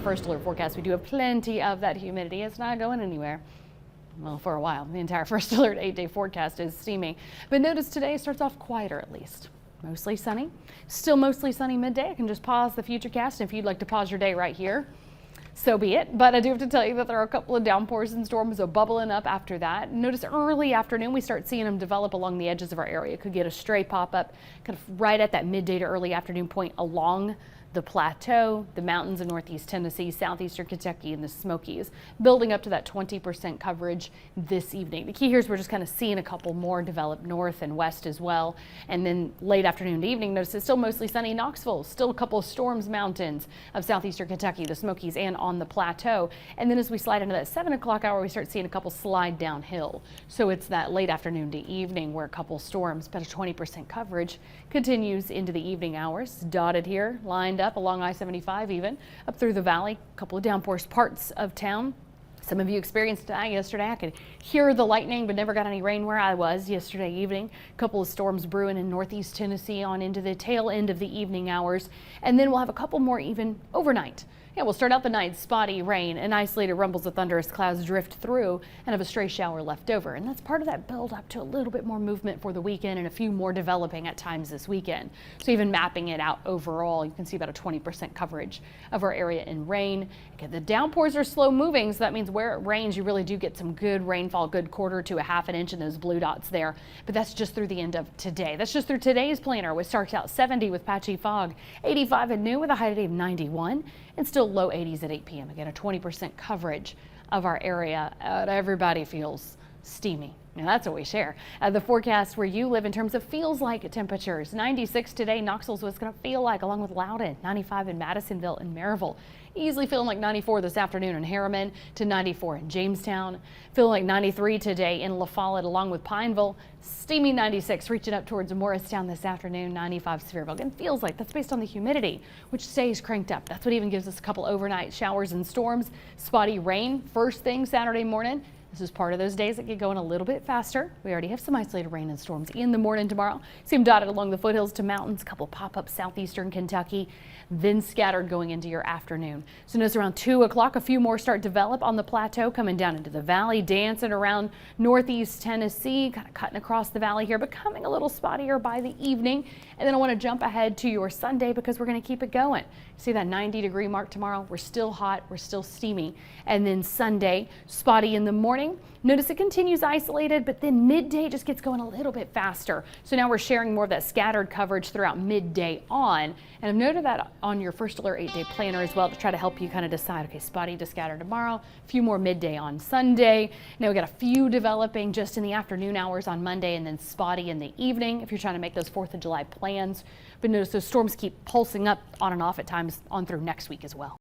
first alert forecast, we do have plenty of that humidity. It's not going anywhere. Well, for a while. The entire first alert 8-day forecast is steamy. But notice today starts off quieter at least. Mostly sunny. Still mostly sunny midday. I can just pause the futurecast if you'd like to pause your day right here. So be it. But I do have to tell you that there are a couple of downpours and storms bubbling up after that. Notice early afternoon we start seeing them develop along the edges of our area. Could get a stray pop up kind of right at that midday to early afternoon point along the plateau, the mountains in northeast Tennessee, southeastern Kentucky, and the Smokies, building up to that 20% coverage this evening. The key here is we're just kind of seeing a couple more develop north and west as well. And then late afternoon to evening, notice it's still mostly sunny. Knoxville, still a couple of storms, mountains of southeastern Kentucky, the Smokies, and on the plateau. And then as we slide into that 7 o'clock hour, we start seeing a couple slide downhill. So it's that late afternoon to evening where a couple storms, but a 20% coverage continues into the evening hours. Dotted here, lined up along I-75, even up through the valley. A couple of downpours parts of town. Some of you experienced that yesterday. I could hear the lightning, but never got any rain where I was yesterday evening. A couple of storms brewing in northeast Tennessee on into the tail end of the evening hours. And then we'll have a couple more even overnight. Yeah, we'll start out the night spotty rain and isolated rumbles of thunderous clouds drift through and have a stray shower left over. And that's part of that build up to a little bit more movement for the weekend and a few more developing at times this weekend. So even mapping it out overall, you can see about a 20% coverage of our area in rain. Again, the downpours are slow moving, so that means where it rains, you really do get some good rainfall, good quarter to a half an inch in those blue dots there. But that's just through the end of today. That's just through today's planner, which starts out 70 with patchy fog, 85 at noon with a high today of 91, and still low 80s at 8 p.m. Again, a 20% coverage of our area. Everybody feels steamy. Now that's what we share. The forecast where you live in terms of feels like temperatures. 96 today, Knoxville's what it's going to feel like, along with Loudon. 95 in Madisonville and Maryville. Easily feeling like 94 this afternoon in Harriman, to 94 in Jamestown. Feeling like 93 today in La Follette along with Pineville. Steamy 96 reaching up towards Morristown this afternoon. 95 Sevierville. Again, feels like that's based on the humidity, which stays cranked up. That's what even gives us a couple overnight showers and storms. Spotty rain first thing Saturday morning. This is part of those days that get going a little bit faster. We already have some isolated rain and storms in the morning tomorrow. See them dotted along the foothills to mountains, a couple pop-ups southeastern Kentucky, then scattered going into your afternoon. So notice around 2 o'clock, a few more start to develop on the plateau, coming down into the valley, dancing around northeast Tennessee, kind of cutting across the valley here, becoming a little spottier by the evening. And then I want to jump ahead to your Sunday because we're going to keep it going. See that 90-degree mark tomorrow? We're still hot, we're still steamy. And then Sunday, spotty in the morning. Notice it continues isolated, but then midday just gets going a little bit faster. So now we're sharing more of that scattered coverage throughout midday on. And I've noted that on your first alert 8-day planner as well to try to help you kind of decide, okay, spotty to scattered tomorrow, a few more midday on Sunday. Now we got a few developing just in the afternoon hours on Monday and then spotty in the evening if you're trying to make those 4th of July plans. But notice those storms keep pulsing up on and off at times on through next week as well.